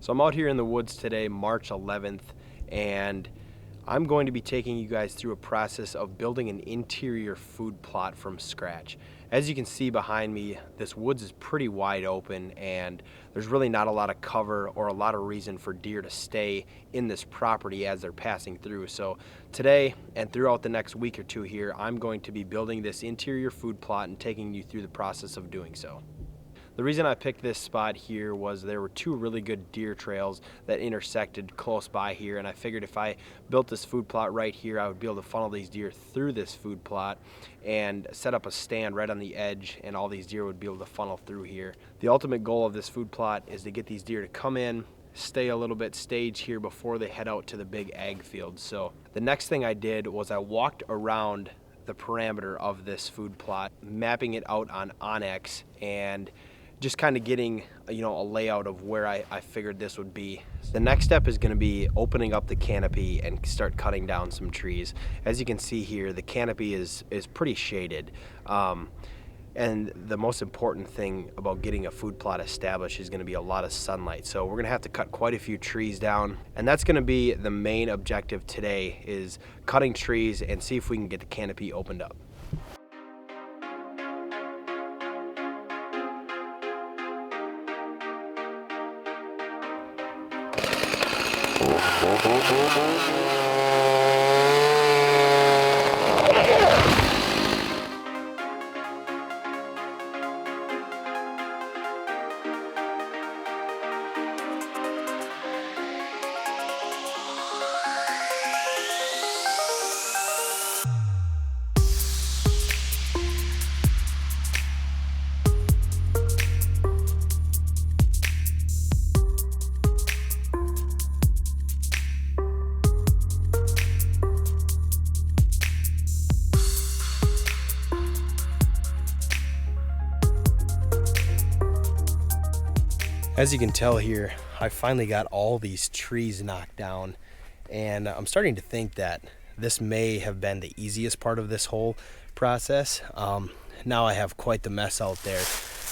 So I'm out here in the woods today, March 11th, and I'm going to be taking you guys through a process of building an interior food plot from scratch. As you can see behind me, this woods is pretty wide open and there's really not a lot of cover or a lot of reason for deer to stay in this property as they're passing through. So today and throughout the next week or two here, I'm going to be building this interior food plot and taking you through the process of doing so. The reason I picked this spot here was there were two really good deer trails that intersected close by here, and I figured if I built this food plot right here, I would be able to funnel these deer through this food plot and set up a stand right on the edge, and all these deer would be able to funnel through here. The ultimate goal of this food plot is to get these deer to come in, stay a little bit staged here before they head out to the big ag field. So the next thing I did was I walked around the parameter of this food plot, mapping it out on Onyx and just kind of getting, a layout of where I figured this would be. The next step is going to be opening up the canopy and start cutting down some trees. As you can see here, the canopy is pretty shaded. And the most important thing about getting a food plot established is going to be a lot of sunlight. So we're going to have to cut quite a few trees down. And that's going to be the main objective today, is cutting trees and see if we can get the canopy opened up. As you can tell here, I finally got all these trees knocked down, and I'm starting to think that this may have been the easiest part of this whole process. Now I have quite the mess out there.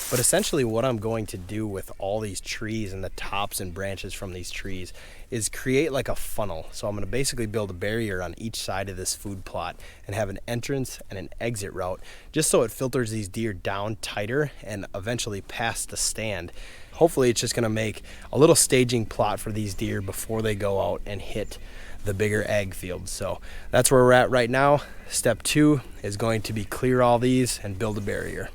But essentially what I'm going to do with all these trees and the tops and branches from these trees is create like a funnel. So I'm going to basically build a barrier on each side of this food plot and have an entrance and an exit route, just so it filters these deer down tighter and eventually past the stand. Hopefully it's just going to make a little staging plot for these deer before they go out and hit the bigger ag fields. So that's where we're at right now. Step 2 is going to be clear all these and build a barrier.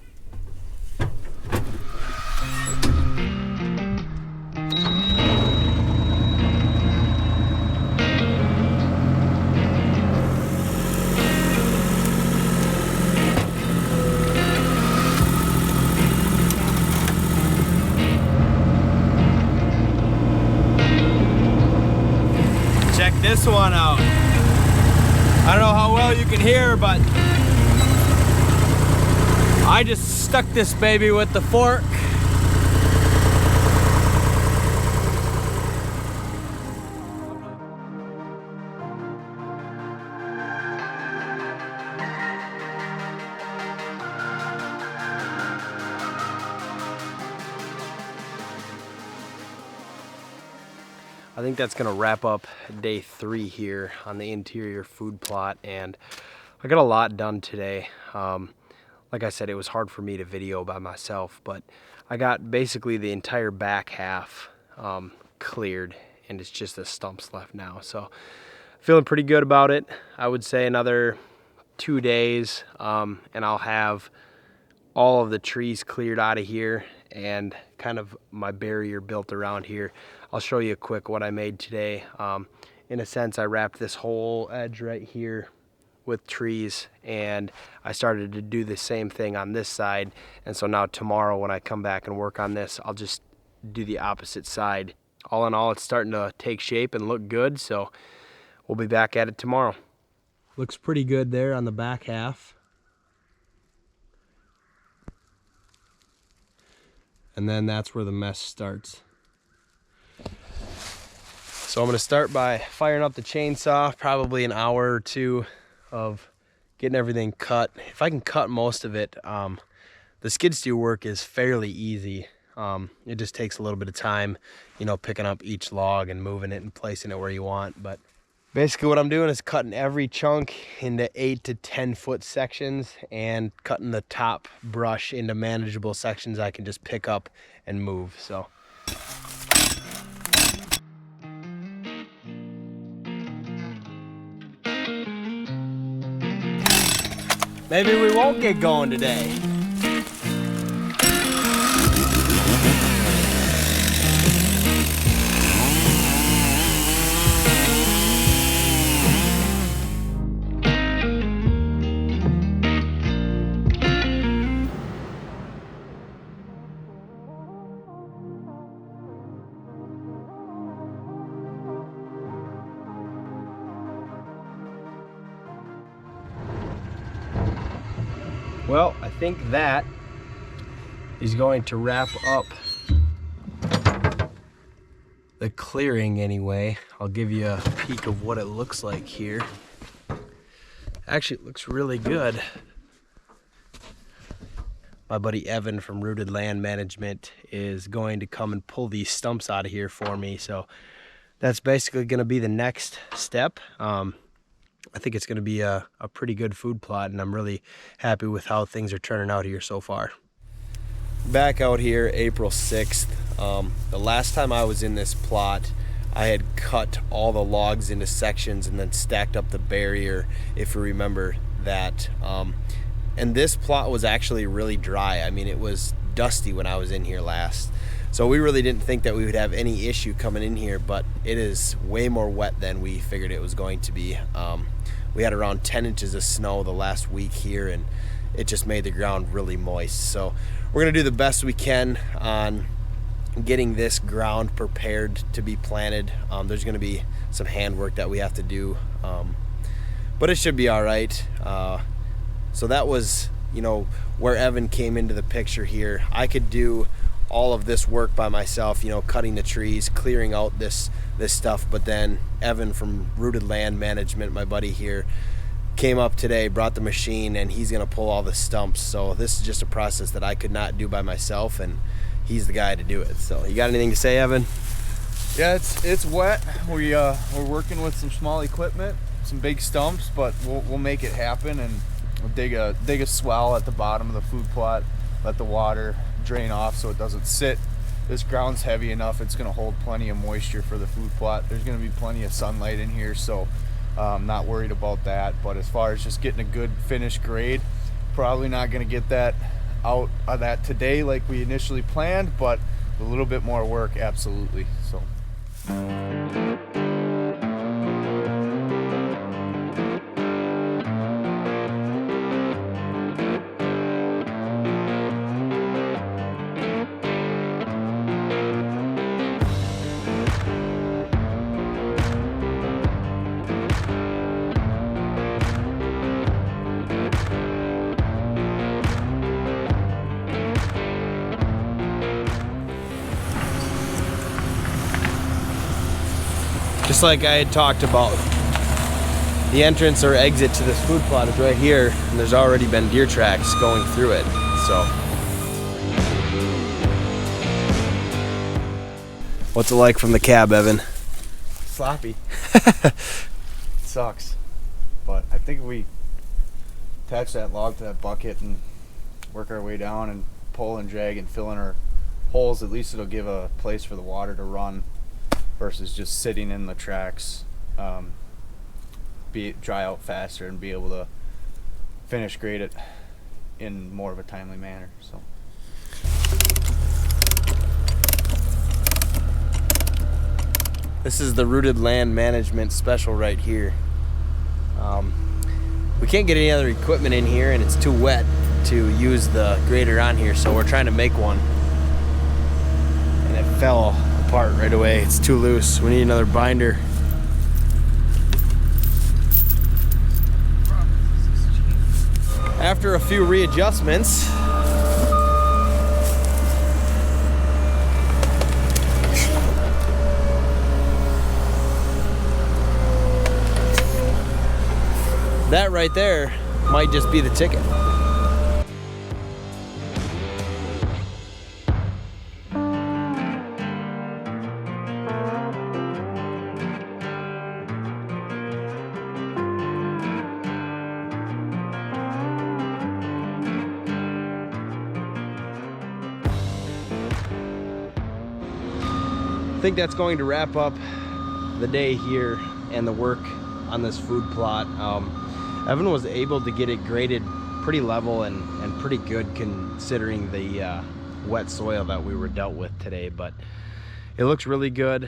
Check this one out. I don't know how well you can hear, but I just stuck this baby with the fork. I think that's gonna wrap up day 3 here on the interior food plot, and I got a lot done today. Like I said, it was hard for me to video by myself, but I got basically the entire back half cleared, and it's just the stumps left now. So feeling pretty good about it. I would say another 2 days and I'll have all of the trees cleared out of here and kind of my barrier built around here. I'll show you quick what I made today. In a sense, I wrapped this whole edge right here with trees, and I started to do the same thing on this side. And so now tomorrow when I come back and work on this, I'll just do the opposite side. All in all, it's starting to take shape and look good, so we'll be back at it tomorrow. Looks pretty good there on the back half. And then that's where the mess starts. So I'm going to start by firing up the chainsaw, probably an hour or 2 of getting everything cut. If I can cut most of it, the skid steer work is fairly easy. It just takes a little bit of time, you know, picking up each log and moving it and placing it where you want. But basically what I'm doing is cutting every chunk into 8 to 10 foot sections and cutting the top brush into manageable sections I can just pick up and move. So maybe we won't get going today. Well, I think that is going to wrap up the clearing anyway. I'll give you a peek of what it looks like here. Actually, it looks really good. My buddy Evan from Rooted Land Management is going to come and pull these stumps out of here for me. So that's basically going to be the next step. I think it's going to be a pretty good food plot, and I'm really happy with how things are turning out here so far. Back out here April 6th. The last time I was in this plot, I had cut all the logs into sections and then stacked up the barrier, if you remember that. And this plot was actually really dry. I mean, it was dusty when I was in here last. So we really didn't think that we would have any issue coming in here, but it is way more wet than we figured it was going to be. We had around 10 inches of snow the last week here, and it just made the ground really moist. So we're gonna do the best we can on getting this ground prepared to be planted. There's gonna be some handwork that we have to do, but it should be all right. So that was, you know, where Evan came into the picture here. I could do all of this work by myself, you know, cutting the trees, clearing out this stuff, but then Evan from Rooted Land Management, my buddy here, came up today, brought the machine, and he's gonna pull all the stumps. So this is just a process that I could not do by myself, and he's the guy to do it. So you got anything to say, Evan? Yeah, it's wet. We're working with some small equipment, some big stumps, but we'll make it happen, and we'll dig a swell at the bottom of the food plot, let the water drain off so it doesn't sit. This ground's heavy enough, it's gonna hold plenty of moisture for the food plot. There's gonna be plenty of sunlight in here, so I'm not worried about that. But as far as just getting a good finished grade, probably not gonna get that out of that today like we initially planned, but a little bit more work, absolutely. So just like I had talked about, the entrance or exit to this food plot is right here, and there's already been deer tracks going through it. So what's it like from the cab, Evan? sloppy. Sucks, but I think if we attach that log to that bucket and work our way down and pull and drag and fill in our holes, at least it'll give a place for the water to run versus just sitting in the tracks. Dry out faster and be able to finish grade it in more of a timely manner. So this is the Rooted Land Management special right here. We can't get any other equipment in here, and it's too wet to use the grader on here, so we're trying to make one, and it fell apart right away. It's too loose. We need another binder. After a few readjustments, that right there might just be the ticket. think that's going to wrap up the day here and the work on this food plot. Evan was able to get it graded pretty level and pretty good considering the wet soil that we were dealt with today, but it looks really good.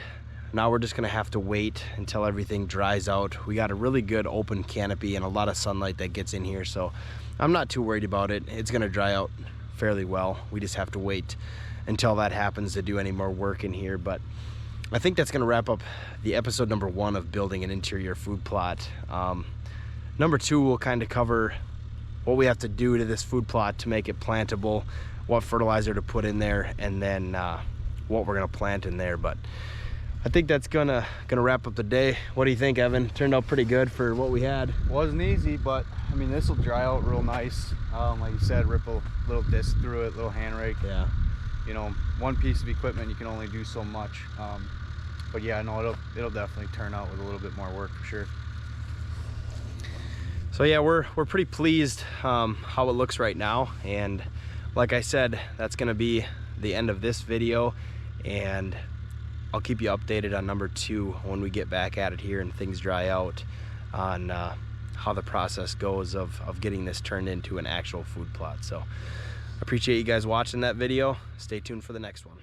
Now we're just gonna have to wait until everything dries out. We got a really good open canopy and a lot of sunlight that gets in here, so I'm not too worried about it. It's gonna dry out fairly well. We just have to wait until that happens to do any more work in here. But I think that's gonna wrap up the episode number 1 of building an interior food plot. Number 2 will kind of cover what we have to do to this food plot to make it plantable, what fertilizer to put in there, and then what we're gonna plant in there. But I think that's gonna wrap up the day. What do you think, Evan? Turned out pretty good for what we had. Wasn't easy, but I mean, this will dry out real nice. Like you said, rip a little disc through it, little hand rake. Yeah. You know, one piece of equipment, you can only do so much. But yeah, no, it'll definitely turn out with a little bit more work for sure. So yeah, we're pretty pleased how it looks right now. And like I said, that's gonna be the end of this video, and I'll keep you updated on number 2 when we get back at it here and things dry out on how the process goes of getting this turned into an actual food plot. So I appreciate you guys watching that video. Stay tuned for the next one.